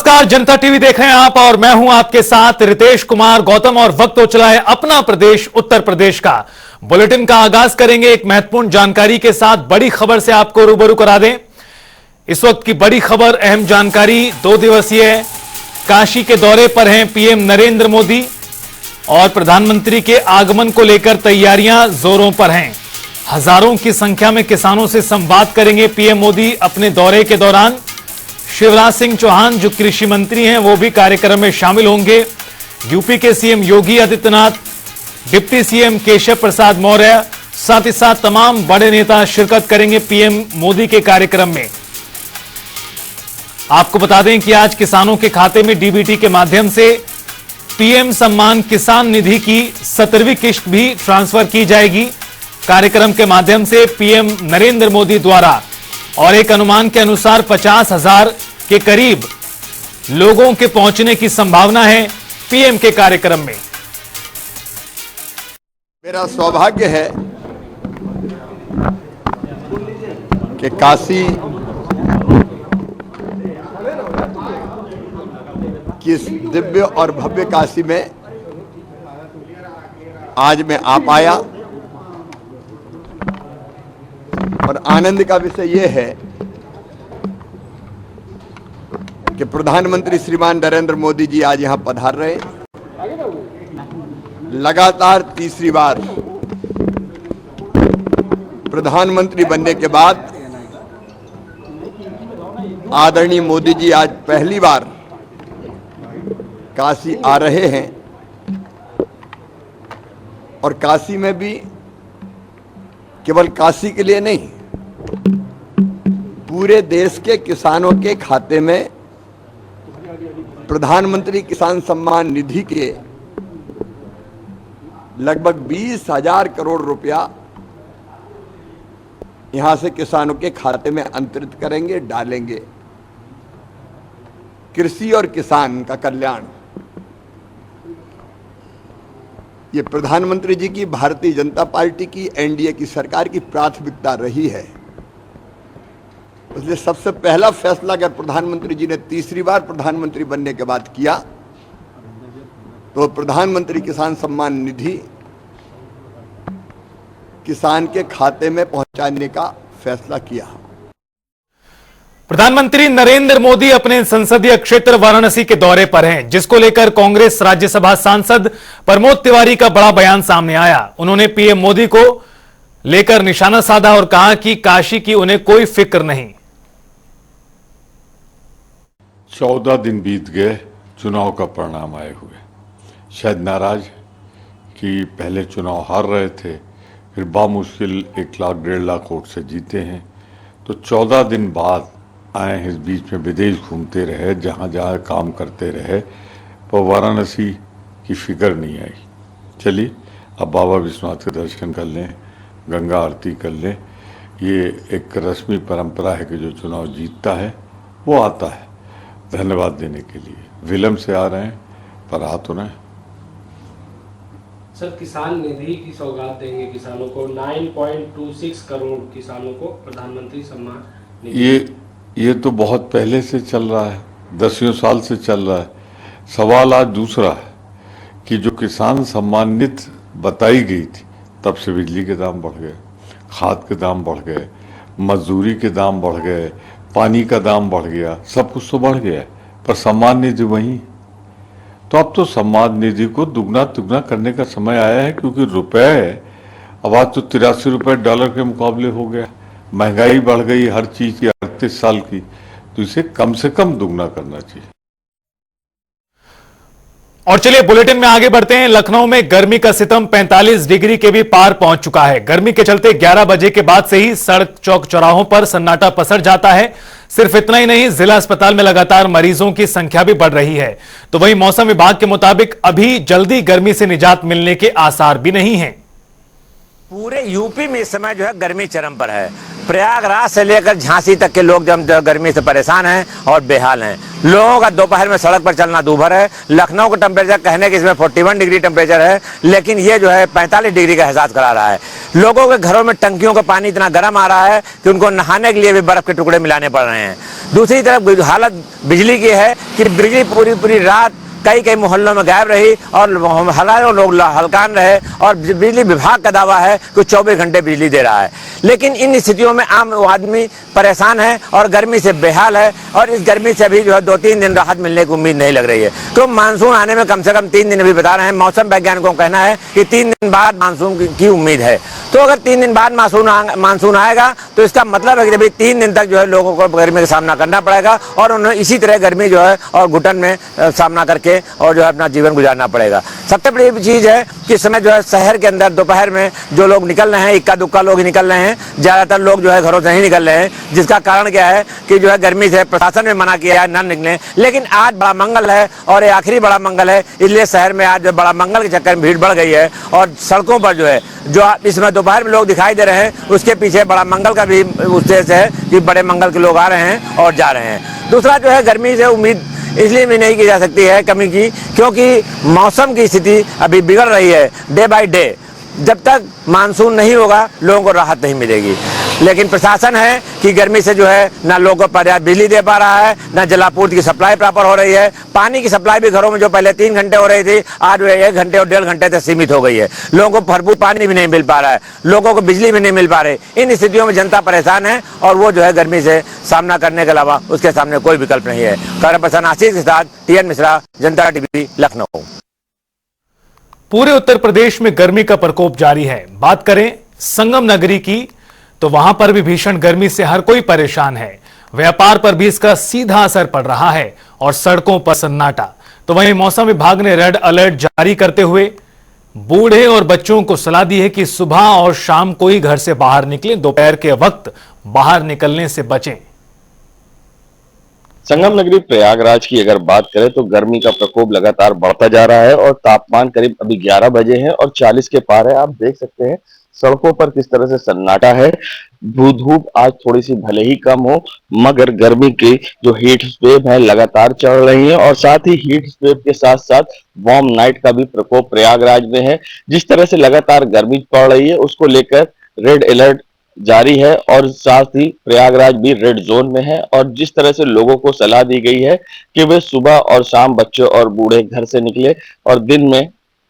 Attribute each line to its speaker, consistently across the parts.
Speaker 1: नमस्कार, जनता टीवी देख रहे हैं आप और मैं हूं आपके साथ रितेश कुमार गौतम। और वक्त हो चला है अपना प्रदेश उत्तर प्रदेश का। बुलेटिन का आगाज करेंगे एक महत्वपूर्ण जानकारी के साथ। बड़ी खबर से आपको रूबरू करा दें। इस वक्त की बड़ी खबर, अहम जानकारी 2 दिवसीय काशी के दौरे पर हैं पीएम नरेंद्र मोदी और प्रधानमंत्री के आगमन को लेकर तैयारियां जोरों पर हैं। हजारों की संख्या में किसानों से संवाद करेंगे पीएम मोदी अपने दौरे के दौरान। शिवराज सिंह चौहान जो कृषि मंत्री हैं वो भी कार्यक्रम में शामिल होंगे। यूपी के CM Yogi Adityanath, deputy CM Keshav Prasad Maurya, साथ ही साथ तमाम बड़े नेता शिरकत करेंगे पीएम मोदी के कार्यक्रम में। आपको बता दें कि आज किसानों के खाते में डीबीटी के माध्यम से पीएम सम्मान किसान निधि की 17वीं किश्त भी ट्रांसफर की जाएगी। कार्यक्रम के माध्यम से पीएम नरेंद्र मोदी द्वारा और एक अनुमान के अनुसार 50,000 के करीब लोगों के पहुंचने की संभावना है पीएम के कार्यक्रम में।
Speaker 2: मेरा सौभाग्य है कि काशी की इस दिव्य और भव्य काशी में आज मैं आ पाया। और आनंद का विषय यह है कि प्रधानमंत्री श्रीमान नरेंद्र मोदी जी आज यहां पधार रहे हैं। लगातार तीसरी बार प्रधानमंत्री बनने के बाद आदरणीय मोदी जी आज पहली बार काशी आ रहे हैं। और काशी में भी केवल काशी के लिए नहीं, पूरे देश के किसानों के खाते में प्रधानमंत्री किसान सम्मान निधि के लगभग 20,000 करोड़ रुपया यहां से किसानों के खाते में अंतरित करेंगे, डालेंगे। कृषि और किसान का कल्याण ये प्रधानमंत्री जी की, भारतीय जनता पार्टी की, एनडीए की सरकार की प्राथमिकता रही है। इसलिए सबसे पहला फैसला अगर प्रधानमंत्री जी ने तीसरी बार प्रधानमंत्री बनने के बाद किया तो प्रधानमंत्री किसान सम्मान निधि किसान के खाते में पहुंचाने का फैसला किया।
Speaker 1: प्रधानमंत्री नरेंद्र मोदी अपने संसदीय क्षेत्र वाराणसी के दौरे पर हैं, जिसको लेकर कांग्रेस राज्यसभा सांसद प्रमोद तिवारी का बड़ा बयान सामने आया। उन्होंने पीएम मोदी को लेकर निशाना साधा और कहा कि काशी की उन्हें कोई फिक्र नहीं।
Speaker 3: 14 दिन बीत गए चुनाव का परिणाम आए हुए। शायद नाराज कि पहले चुनाव हार रहे थे, फिर बामुश्किल 1 लाख 1.5 लाख वोट से जीते हैं। तो 14 दिन बाद आए हैं, इस बीच में विदेश घूमते रहे, जहाँ जहाँ काम करते रहे, पर वाराणसी की फिक्र नहीं आई। चलिए अब बाबा विश्वनाथ के दर्शन कर लें, गंगा आरती कर लें। ये एक रस्मी परंपरा है कि जो चुनाव जीतता है वो आता है धन्यवाद देने के लिए। विलम्ब से आ रहे हैं पर आ तो रहे हैं।
Speaker 4: सर, किसान निधि की सौगात देंगे किसानों को। 9.26 करोड़ किसानों को प्रधानमंत्री सम्मान निधि।
Speaker 3: ये तो बहुत पहले से चल रहा है, 10 साल से चल रहा है। सवाल आज दूसरा है कि जो किसान सम्मान निधि बताई गई थी, तब से बिजली के दाम बढ़ गए, खाद के दाम बढ़ गए, मजदूरी के दाम बढ़ गए, पानी का दाम बढ़ गया, सब कुछ तो बढ़ गया, पर सम्मान निधि वही। तो अब तो सम्मान निधि को दुगना तिगुना करने का समय आया है, क्योंकि रुपए अब आज तो 83 रुपए डॉलर के मुकाबले हो गया। महंगाई बढ़ गई हर चीज की, 38 साल की, तो इसे कम से कम दुगना करना चाहिए।
Speaker 1: और चलिए बुलेटिन में आगे बढ़ते हैं। लखनऊ में गर्मी का सितम 45 डिग्री के भी पार पहुंच चुका है। गर्मी के चलते 11 बजे के बाद से ही सड़क चौक चौराहों पर सन्नाटा पसर जाता है। सिर्फ इतना ही नहीं, जिला अस्पताल में लगातार मरीजों की संख्या भी बढ़ रही है। तो वहीं मौसम विभाग के मुताबिक अभी जल्दी गर्मी से निजात मिलने के आसार भी नहीं हैं।
Speaker 5: पूरे यूपी में इस समय जो है गर्मी चरम पर है। प्रयागराज से लेकर झांसी तक के लोग जो गर्मी से परेशान हैं और बेहाल हैं। लोगों का दोपहर में सड़क पर चलना दूभर है। लखनऊ का टेम्परेचर कहने कि इसमें 41 डिग्री टेम्परेचर है, लेकिन ये जो है 45 डिग्री का एहसास करा रहा है। लोगों के घरों में टंकियों का पानी इतना गर्म आ रहा है कि उनको नहाने के लिए भी बर्फ के टुकड़े मिलाने पड़ रहे हैं। दूसरी तरफ हालत बिजली की है कि बिजली पूरी रात कई मोहल्लों में गायब रही और हजारों लोग हलकान रहे और बिजली विभाग का दावा है कि 24 घंटे बिजली दे रहा है। लेकिन इन स्थितियों में आम आदमी परेशान है और गर्मी से बेहाल है और इस गर्मी से भी जो है 2-3 दिन राहत मिलने की उम्मीद नहीं लग रही है। तो मानसून आने में कम से कम 3 दिन अभी बता रहे हैं। मौसम वैज्ञानिकों का कहना है कि 3 दिन बाद मानसून की उम्मीद है। तो अगर 3 दिन बाद मानसून आएगा तो इसका मतलब है कि अभी 3 दिन तक जो है लोगों को गर्मी का सामना करना पड़ेगा और उन्हें इसी तरह गर्मी जो है और घुटन में सामना करके और जो है अपना जीवन गुजारना पड़ेगा। सबसे बड़ी चीज है कि इस समय जो है शहर के अंदर दोपहर में जो लोग निकल रहे हैं, इक्का दुक्का लोग ही निकल रहे हैं, ज्यादातर लोग जो है घरों से नहीं निकल रहे हैं। जिसका कारण क्या है कि जो है गर्मी से प्रशासन ने मना किया है न निकलें। लेकिन आज बड़ा मंगल है और ये आखिरी बड़ा मंगल है, इसलिए शहर में आज जो बड़ा मंगल के चक्कर में भीड़ बढ़ गई है और सड़कों पर जो है जो इस समय दोपहर में लोग दिखाई दे रहे हैं उसके पीछे बड़ा मंगल का भी उद्देश्य है कि बड़े मंगल के लोग आ रहे हैं और जा रहे हैं। दूसरा जो है गर्मी से उम्मीद इसलिए भी नहीं की जा सकती है कमी की, क्योंकि मौसम की स्थिति अभी बिगड़ रही है डे बाय डे। जब तक मानसून नहीं होगा लोगों को राहत नहीं मिलेगी। लेकिन प्रशासन है कि गर्मी से जो है ना लोगों को पर्याप्त बिजली दे पा रहा है, ना जलापूर्ति की सप्लाई प्रॉपर हो रही है। पानी की सप्लाई भी घरों में जो पहले 3 घंटे हो रही थी आज वो 1 घंटे और 1.5 घंटे तक सीमित हो गई है। लोगों को भरपूर पानी भी नहीं मिल पा रहा है, लोगों को बिजली भी नहीं मिल पा रही। इन स्थितियों में जनता परेशान है और वो जो है गर्मी से सामना करने के अलावा उसके सामने कोई विकल्प नहीं है। कैमरा पर्सन आशीष के साथ TN मिश्रा, जनता टीवी, लखनऊ।
Speaker 1: पूरे उत्तर प्रदेश में गर्मी का प्रकोप जारी है। बात करें संगम नगरी की तो वहां पर भी भीषण गर्मी से हर कोई परेशान है। व्यापार पर भी इसका सीधा असर पड़ रहा है और सड़कों पर सन्नाटा। तो वहीं मौसम विभाग ने रेड अलर्ट जारी करते हुए बूढ़े और बच्चों को सलाह दी है कि सुबह और शाम को ही घर से बाहर निकलें, दोपहर के वक्त बाहर निकलने से बचें।
Speaker 6: संगम नगरी प्रयागराज की अगर बात करें तो गर्मी का प्रकोप लगातार बढ़ता जा रहा है और तापमान करीब अभी 11 बजे है और 40 के पार है। आप देख सकते हैं सड़कों पर किस तरह से सन्नाटा है। धूप आज थोड़ी सी भले ही कम हो मगर गर्मी की जो हीट वेव है लगातार चल रही है और साथ ही हीट वेव के साथ साथ वार्म नाइट का भी प्रकोप प्रयागराज में है। जिस तरह से लगातार गर्मी पड़ रही है उसको लेकर रेड अलर्ट जारी है और साथ ही प्रयागराज भी रेड जोन में है। और जिस तरह से लोगों को सलाह दी गई है कि वे सुबह और शाम बच्चे और बूढ़े घर से निकले और दिन में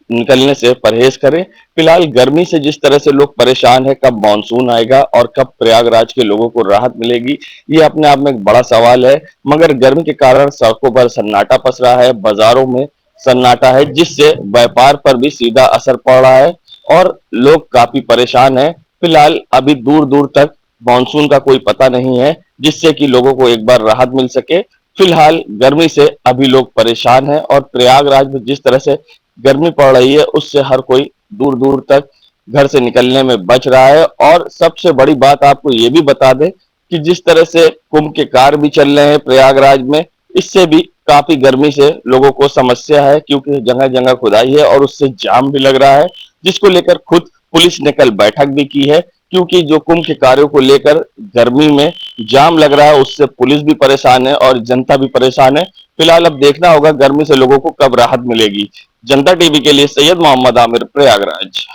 Speaker 6: निकलने से परहेज करें। फिलहाल गर्मी से जिस तरह से लोग परेशान है, कब मानसून आएगा और कब प्रयागराज के लोगों को राहत मिलेगी ये अपने आप में एक बड़ा सवाल है। मगर गर्मी के कारण सड़कों पर सन्नाटा पस रहा है, बाजारों में सन्नाटा है, जिससे व्यापार पर भी सीधा असर पड़ रहा है और लोग काफी परेशान है। फिलहाल अभी दूर दूर तक मानसून का कोई पता नहीं है जिससे कि लोगों को एक बार राहत मिल सके। फिलहाल गर्मी से अभी लोग परेशान हैं और प्रयागराज में जिस तरह से गर्मी पड़ रही है उससे हर कोई दूर दूर तक घर से निकलने में बच रहा है। और सबसे बड़ी बात आपको ये भी बता दें कि जिस तरह से कुंभ के कार्य भी चल रहे हैं प्रयागराज में, इससे भी काफी गर्मी से लोगों को समस्या है क्योंकि जगह जगह खुदाई है और उससे जाम भी लग रहा है, जिसको लेकर खुद पुलिस ने कल बैठक भी की है क्योंकि जो कुंभ के कार्यों को लेकर गर्मी में जाम लग रहा है उससे पुलिस भी परेशान है और जनता भी परेशान है। फिलहाल अब देखना होगा गर्मी से लोगों को कब राहत मिलेगी। जनता टीवी के लिए सैयद मोहम्मद आमिर, प्रयागराज।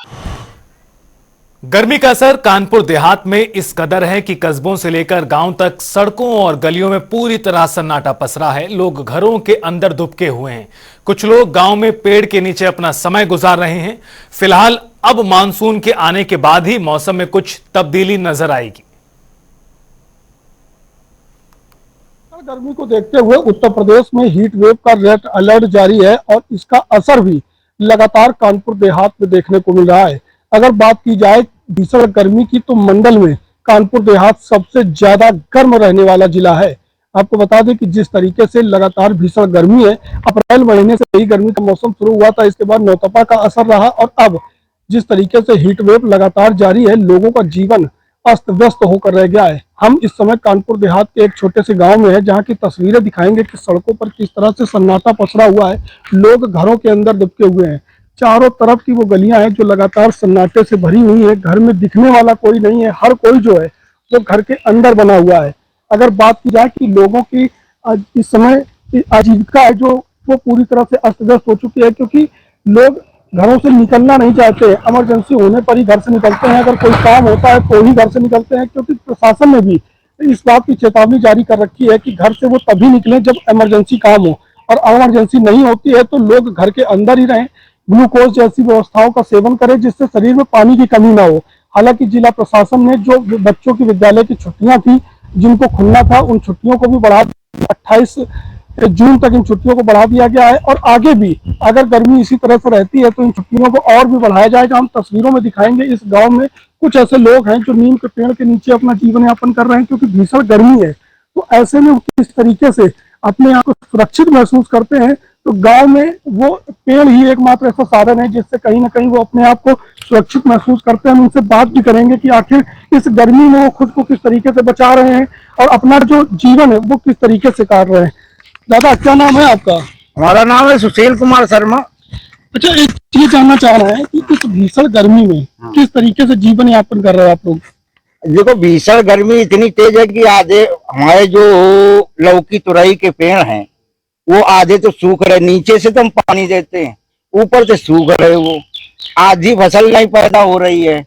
Speaker 1: गर्मी का असर कानपुर देहात में इस कदर है कि कस्बों से लेकर गांव तक सड़कों और गलियों में पूरी तरह सन्नाटा पसरा है। लोग घरों के अंदर दुबके हुए हैं। कुछ लोग गांव में पेड़ के नीचे अपना समय गुजार रहे हैं। फिलहाल अब मानसून के आने के बाद ही मौसम में कुछ तब्दीली नजर आएगी।
Speaker 7: गर्मी को देखते हुए उत्तर प्रदेश में हीट वेव का रेड अलर्ट जारी है और इसका असर भी लगातार कानपुर देहात में देखने को मिल रहा है। अगर बात की जाए भीषण गर्मी की तो मंडल में कानपुर देहात सबसे ज्यादा गर्म रहने वाला जिला है। आपको बता दें कि जिस तरीके से लगातार भीषण गर्मी है, अप्रैल महीने से ही गर्मी का मौसम शुरू हुआ था, इसके बाद नौतपा का असर रहा और अब जिस तरीके से हीट वेव लगातार जारी है, लोगों का जीवन अस्त व्यस्त होकर रह गया है। हम इस समय कानपुर देहात के एक छोटे से गांव में है जहां की तस्वीरें दिखाएंगे कि सड़कों पर किस तरह से सन्नाटा पसरा हुआ है। लोग घरों के अंदर दुबके हुए हैं। चारों तरफ की वो गलियां हैं जो लगातार सन्नाटे से भरी हुई है। घर में दिखने वाला कोई नहीं है, हर कोई जो है वो घर के अंदर बना हुआ है। अगर बात की जाए कि लोगों की इस समय आजीविका है जो वो पूरी तरह से अस्त व्यस्त हो चुकी है, क्योंकि लोग घरों से निकलना नहीं चाहते। इमरजेंसी होने पर ही घर से निकलते हैं, अगर कोई काम होता है तो ही घर से निकलते हैं, क्योंकि प्रशासन ने भी इस बात की चेतावनी जारी कर रखी है कि घर से वो तभी निकलें जब इमरजेंसी काम हो, और इमरजेंसी नहीं होती है तो लोग घर के अंदर ही रहें, ग्लूकोज जैसी व्यवस्थाओं का सेवन करें जिससे शरीर में पानी की कमी ना हो। हालांकि जिला प्रशासन ने जो बच्चों की विद्यालय की छुट्टियां थी जिनको खुलना था, उन छुट्टियों को भी बढ़ा 28 जून तक इन छुट्टियों को बढ़ा दिया गया है, और आगे भी अगर गर्मी इसी तरह से रहती है तो इन छुट्टियों को और भी बढ़ाया जाएगा। हम तस्वीरों में दिखाएंगे, इस गांव में कुछ ऐसे लोग हैं जो नीम के पेड़ के नीचे अपना जीवन यापन कर रहे हैं, क्योंकि भीषण गर्मी है। तो ऐसे में किस तरीके से अपने आप को सुरक्षित महसूस करते हैं, तो गांव में वो पेड़ ही एकमात्र ऐसा साधन है जिससे कहीं ना कहीं वो अपने आप को सुरक्षित महसूस करते हैं। हम उनसे बात भी करेंगे कि आखिर इस गर्मी में वो खुद को किस तरीके से बचा रहे हैं और अपना जो जीवन है वो किस तरीके से काट रहे हैं। दादा, क्या नाम है आपका?
Speaker 8: हमारा नाम है सुशील कुमार शर्मा।
Speaker 7: अच्छा, एक चीज जानना चाह रहे हैं कि इस भीषण गर्मी में किस तरीके से जीवन यापन कर रहे हैं आप लोग?
Speaker 8: देखो, भीषण गर्मी इतनी तेज है कि आधे हमारे जो लौकी तुरई के पेड़ हैं वो आधे तो सूख रहे, नीचे से तो हम पानी देते हैं, ऊपर से सूख रहे, वो आधी फसल नहीं पैदा हो रही है।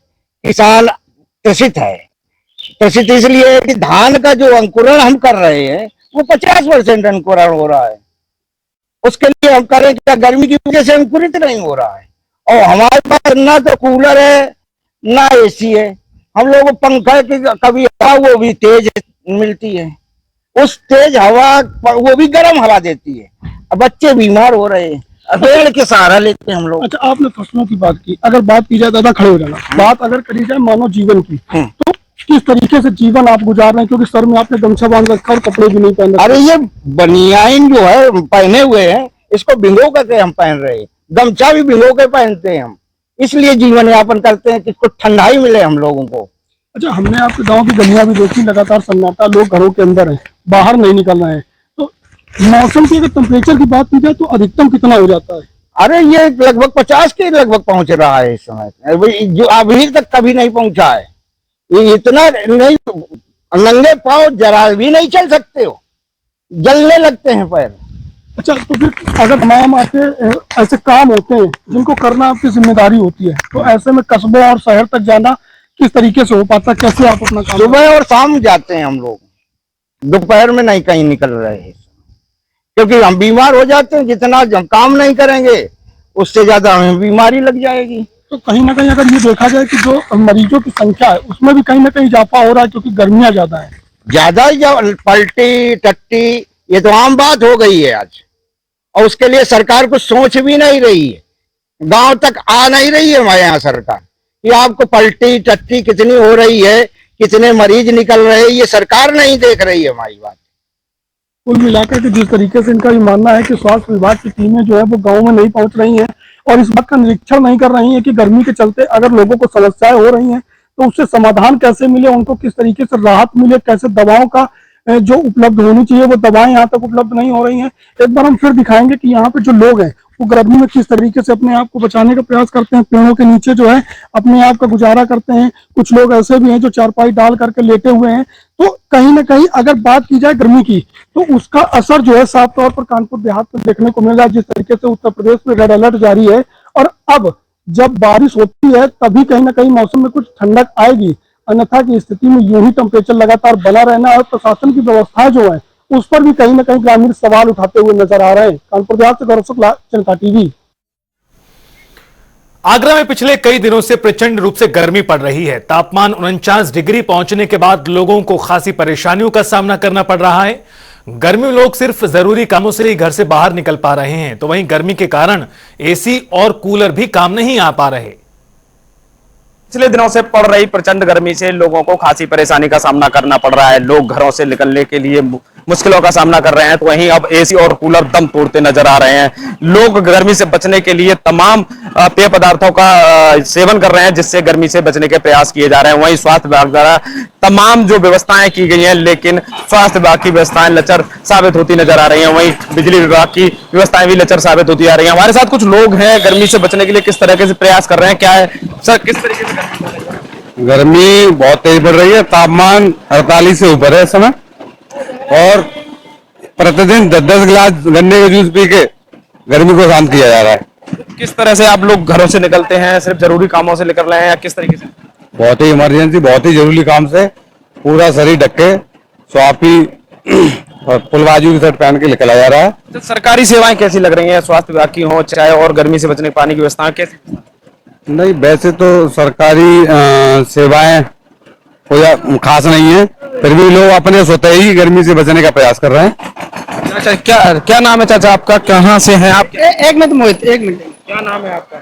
Speaker 8: किसान त्रसित है। त्रसित इसलिए है कि धान का जो अंकुरण हम कर रहे हैं वो 50% अंकुरण हो रहा है। उसके लिए हम करें क्या? गर्मी की वजह से अंकुरित नहीं हो रहा है। और हमारे पास ना तो कूलर है ना एसी है, हम लोग पंखा की कभी हवा वो भी तेज मिलती है, उस तेज हवा वो भी गर्म हवा देती है। अब बच्चे बीमार हो रहे हैं, पेड़ के सहारा लेते हैं हम लोग।
Speaker 7: अच्छा, आपने फसलों की बात की, अगर बात की जाए, दादा खड़े हो जाना, बात अगर करी जाए मानव जीवन की, तो किस तरीके से जीवन आप गुजार रहे हैं? क्योंकि सर में आपने गमछा बांध रखा और कपड़े भी नहीं पहन रखे।
Speaker 8: अरे ये बनियाइन जो है पहने हुए हैं, इसको भिगो करके हम पहन रहे हैं, गमछा भी भिगो के पहनते हैं हम, इसलिए जीवन यापन करते हैं कि कुछ ठंडाई मिले हम लोगों को।
Speaker 7: अच्छा, हमने आपके गांव की गलियां भी देखी, लगातार सन्नाटा, लोग घरों के अंदर हैं, बाहर नहीं निकल रहे हैं। तो मौसम की अगर टेम्परेचर की बात की जाए तो अधिकतम कितना हो जाता है?
Speaker 8: अरे ये लगभग 50 के लगभग पहुंच रहा है इस समय, जो अभी तक कभी नहीं पहुंचा है। ये इतना नहीं, नंगे पांव जरा भी नहीं चल सकते हो, जलने लगते हैं पैर।
Speaker 7: अच्छा, तो फिर अगर तमाम आपके ऐसे काम होते हैं जिनको करना आपकी जिम्मेदारी होती है, तो ऐसे में कस्बों और शहर तक जाना किस तरीके से हो पाता? कैसे आप अपना काम?
Speaker 8: सुबह और शाम जाते हैं हम लोग, दोपहर में नहीं कहीं निकल रहे हैं, क्योंकि हम बीमार हो जाते हैं। जितना हम काम नहीं करेंगे उससे ज्यादा हमें बीमारी लग जाएगी।
Speaker 7: तो कहीं ना कहीं अगर ये देखा जाए कि जो मरीजों की संख्या है उसमें भी कहीं ना कहीं इजाफा हो रहा है, क्योंकि गर्मियां ज्यादा है।
Speaker 8: ज्यादा पलटी टट्टी ये तो आम बात हो गई है आज, और उसके लिए सरकार कुछ सोच भी नहीं रही है। गांव तक आ नहीं रही है हमारे यहाँ सरकार कि आपको पलटी टट्टी कितनी हो रही है, कितने मरीज निकल रहे हैं, ये सरकार नहीं देख रही है हमारी बात।
Speaker 7: कुल मिलाकर के जिस तरीके से इनका ये मानना है कि स्वास्थ्य विभाग की टीमें जो है वो गांव में नहीं पहुंच रही हैं और इस बात का निरीक्षण नहीं कर रही हैं कि गर्मी के चलते अगर लोगों को समस्याएं हो रही हैं तो उससे समाधान कैसे मिले, उनको किस तरीके से राहत मिले, कैसे दवाओं का जो उपलब्ध होनी चाहिए वो दवाएं यहाँ तक उपलब्ध नहीं हो रही हैं। एक बार हम फिर दिखाएंगे कि यहाँ पे जो लोग हैं वो गर्मी में किस तरीके से अपने आप को बचाने का प्रयास करते हैं, पेड़ों के नीचे जो है अपने आप का गुजारा करते हैं। कुछ लोग ऐसे भी हैं जो चारपाई डाल करके लेटे हुए हैं। तो कहीं ना कहीं अगर बात की जाए गर्मी की तो उसका असर जो है साफ तौर पर कानपुर देहात में देखने को मिल रहा है। जिस तरीके से उत्तर प्रदेश में रेड अलर्ट जारी है और अब जब बारिश होती है तभी कहीं ना कहीं मौसम में कुछ ठंडक आएगी, अन्यथा की स्थिति में यूं ही टेम्परेचर लगातार बना रहना और प्रशासन की व्यवस्था जो है उस पर भी कहीं ना कहीं ग्रामीण सवाल उठाते हुए नजर आ रहे हैं। कानपुर देहात से गौरव शुक्ला, जनता टीवी।
Speaker 1: आगरा में पिछले कई दिनों से प्रचंड रूप से गर्मी पड़ रही है। तापमान 49 डिग्री पहुंचने के बाद लोगों को खासी परेशानियों का सामना करना पड़ रहा है। गर्मी में लोग सिर्फ जरूरी कामों से ही घर से बाहर निकल पा रहे हैं, तो वहीं गर्मी के कारण एसी और कूलर भी काम नहीं आ पा रहे।
Speaker 9: पिछले दिनों से पड़ रही प्रचंड गर्मी से लोगों को खासी परेशानी का सामना करना पड़ रहा है। लोग घरों से निकलने के लिए मुश्किलों का सामना कर रहे हैं, तो वहीं अब एसी और कूलर दम तोड़ते नजर आ रहे हैं। लोग गर्मी से बचने के लिए तमाम पेय पदार्थों का सेवन कर रहे हैं, जिससे गर्मी से बचने के प्रयास किए जा रहे हैं। वहीं स्वास्थ्य विभाग द्वारा तमाम जो व्यवस्थाएं की गई हैं, लेकिन स्वास्थ्य विभाग की व्यवस्थाएं लचर साबित होती नजर आ रही हैं। वहीं बिजली विभाग की व्यवस्थाएं भी लचर साबित होती आ रही हैं। हमारे साथ कुछ लोग हैं, गर्मी से बचने के लिए किस तरह से प्रयास कर रहे हैं, क्या है सर, किस तरीके से
Speaker 10: गर्मी बहुत तेज बढ़ रही है। तापमान 48 से ऊपर है इस समय, और प्रतिदिन 10-10 गिलास गन्ने का जूस पी के गर्मी को शांत किया जा रहा है।
Speaker 9: किस तरह से आप लोग घरों से निकलते हैं? सिर्फ जरूरी कामों से निकल रहे हैं या किस तरीके से?
Speaker 10: बहुत ही इमरजेंसी, बहुत ही जरूरी काम से पूरा शरीर ढक के स्वापी और फुल बाजू की शर्ट पहन के निकला जा रहा है।
Speaker 9: तो सरकारी सेवाएं कैसी लग रही हैं? स्वास्थ्य विभाग की हो चाहे और गर्मी से बचने पानी की व्यवस्था कैसी?
Speaker 10: नहीं, वैसे तो सरकारी सेवाएं कोई खास नहीं है, फिर भी लोग अपने स्वतः ही गर्मी से बचने का प्रयास कर रहे हैं।
Speaker 9: अच्छा, क्या नाम है चाचा आपका? कहाँ से हैं आप?
Speaker 11: एक मिनट मोहित, एक मिनट।
Speaker 9: क्या नाम है आपका?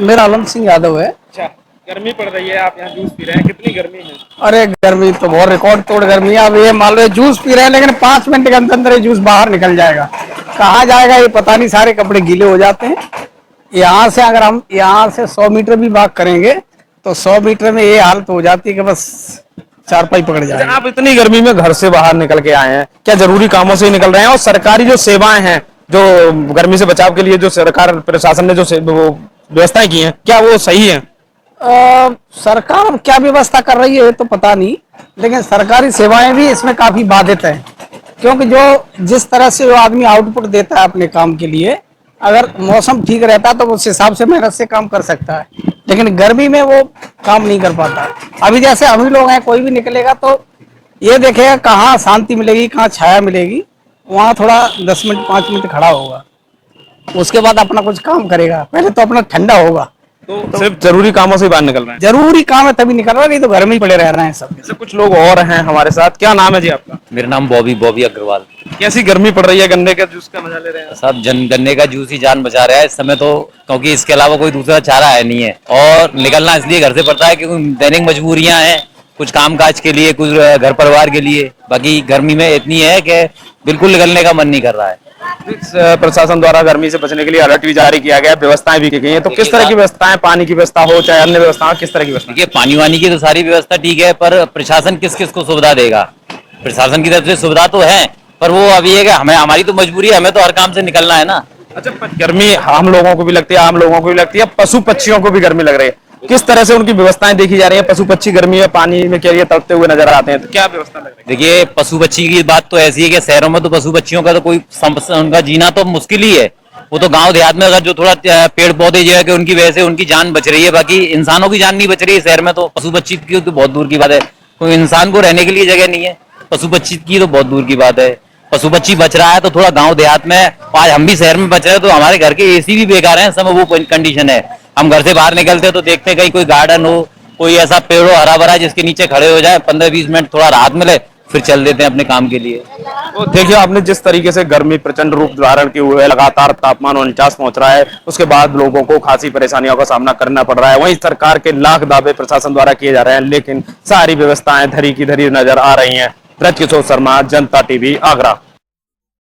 Speaker 11: मेरा आलम सिंह यादव है।
Speaker 9: अच्छा, गर्मी पड़ रही है, आप यहाँ जूस पी रहे हैं, कितनी गर्मी है?
Speaker 11: अरे गर्मी तो बहुत रिकॉर्ड तोड़ गर्मी है। अब ये मान लो जूस पी रहे हैं, लेकिन 5 मिनट के अंदर अंदर ये जूस बाहर निकल जाएगा। कहाँ जाएगा ये पता नहीं, सारे कपड़े गीले हो जाते हैं। यहाँ से अगर हम यहाँ से 100 मीटर भी भाग करेंगे तो 100 मीटर में ये हालत हो जाती है कि बस चारपाई पकड़ जाए।
Speaker 9: आप इतनी गर्मी में घर से बाहर निकल के आए हैं, क्या जरूरी कामों से ही निकल रहे हैं? और सरकारी जो सेवाएं हैं, जो गर्मी से बचाव के लिए जो सरकार प्रशासन ने जो व्यवस्थाएं की हैं, क्या वो सही है?
Speaker 11: सरकार अब क्या व्यवस्था कर रही है तो पता नहीं, लेकिन सरकारी सेवाएं भी इसमें काफी बाधित है, क्योंकि जो जिस तरह से वो आदमी आउटपुट देता है अपने काम के लिए, अगर मौसम ठीक रहता तो उस हिसाब से मेहनत से काम कर सकता है, लेकिन गर्मी में वो काम नहीं कर पाता। अभी जैसे हम ही लोग हैं, कोई भी निकलेगा तो ये देखेगा कहाँ शांति मिलेगी, कहाँ छाया मिलेगी, वहाँ थोड़ा 10 मिनट 5 मिनट खड़ा होगा, उसके बाद अपना कुछ काम करेगा। पहले तो अपना ठंडा होगा।
Speaker 9: तो सिर्फ जरूरी कामों से बाहर निकल रहे हैं?
Speaker 11: जरूरी काम है तभी निकल रहा है, नहीं तो घर में ही पड़े रह रहे हैं सब।
Speaker 9: जैसे कुछ लोग और हैं हमारे साथ, क्या नाम है जी आपका?
Speaker 12: मेरा नाम बॉबी अग्रवाल।
Speaker 9: कैसी गर्मी पड़ रही है, गन्ने का जूस का मजा ले रहे हैं?
Speaker 12: सब गन्ने का जूस ही जान बचा रहा है इस समय तो, क्योंकि इसके अलावा कोई दूसरा चारा है नहीं है। और निकलना इसलिए घर से पड़ता है क्योंकि दैनिक मजबूरियां हैं, कुछ कामकाज के लिए, कुछ घर परिवार के लिए। बाकी गर्मी में इतनी है कि बिल्कुल निकलने का मन नहीं कर रहा है।
Speaker 9: प्रशासन द्वारा गर्मी से बचने के लिए अलर्ट भी जारी किया गया, व्यवस्थाएं भी की गई हैं, तो किस तरह की व्यवस्थाएं? पानी की व्यवस्था हो चाहे अन्य व्यवस्था, किस तरह की व्यवस्था?
Speaker 12: देखिए, पानी वानी की तो सारी व्यवस्था ठीक है, पर प्रशासन किस किस को सुविधा देगा? प्रशासन की तरफ से सुविधा तो है, पर वो अभी है कि हमें, हमारी तो मजबूरी है, हमें तो हर काम से निकलना है ना।
Speaker 9: अच्छा, गर्मी हम लोगों को भी लगती है, आम लोगों को भी लगती है, पशु पक्षियों को भी गर्मी लग रही है, किस तरह से उनकी व्यवस्थाएं देखी जा रही है? पशु पक्षी गर्मी में पानी में क्या तड़पते हुए नजर आते हैं, तो क्या व्यवस्था लग रही है?
Speaker 12: देखिए, पशु पक्षी की बात तो ऐसी है कि शहरों में तो पशु पक्षियों का तो कोई उनका जीना तो मुश्किल ही है। वो तो गांव देहात में अगर जो थोड़ा पेड़ पौधे जो है कि उनकी वजह से उनकी जान बच रही है, बाकी इंसानों की जान नहीं बच रही है। शहर में तो पशु पक्षी की तो बहुत दूर की बात है, कोई इंसान को रहने के लिए जगह नहीं है, पशु पक्षी की तो बहुत दूर की बात है। पशु पक्षी बच रहा है तो थोड़ा गांव देहात में, आज हम भी शहर में बच रहे हैं तो हमारे घर के एसी भी बेकार हैं, सब वो कंडीशन है। हम घर से बाहर निकलते हैं तो देखते हैं कहीं कोई गार्डन हो, कोई ऐसा पेड़ हो हरा भरा जिसके नीचे खड़े हो जाए, 15-20 मिनट थोड़ा राहत मिले, फिर चल देते हैं अपने काम के लिए।
Speaker 9: तो देखिए, आपने जिस तरीके से गर्मी प्रचंड रूप धारण किए हुए है, लगातार तापमान 49 पहुंच रहा है, उसके बाद लोगों को खासी परेशानियों का सामना करना पड़ रहा है। वहीं सरकार के लाख दावे प्रशासन द्वारा किए जा रहे हैं, लेकिन सारी व्यवस्थाएं धरी की धरी नजर आ रही हैं। ब्रजकिशोर शर्मा, जनता टीवी, आगरा।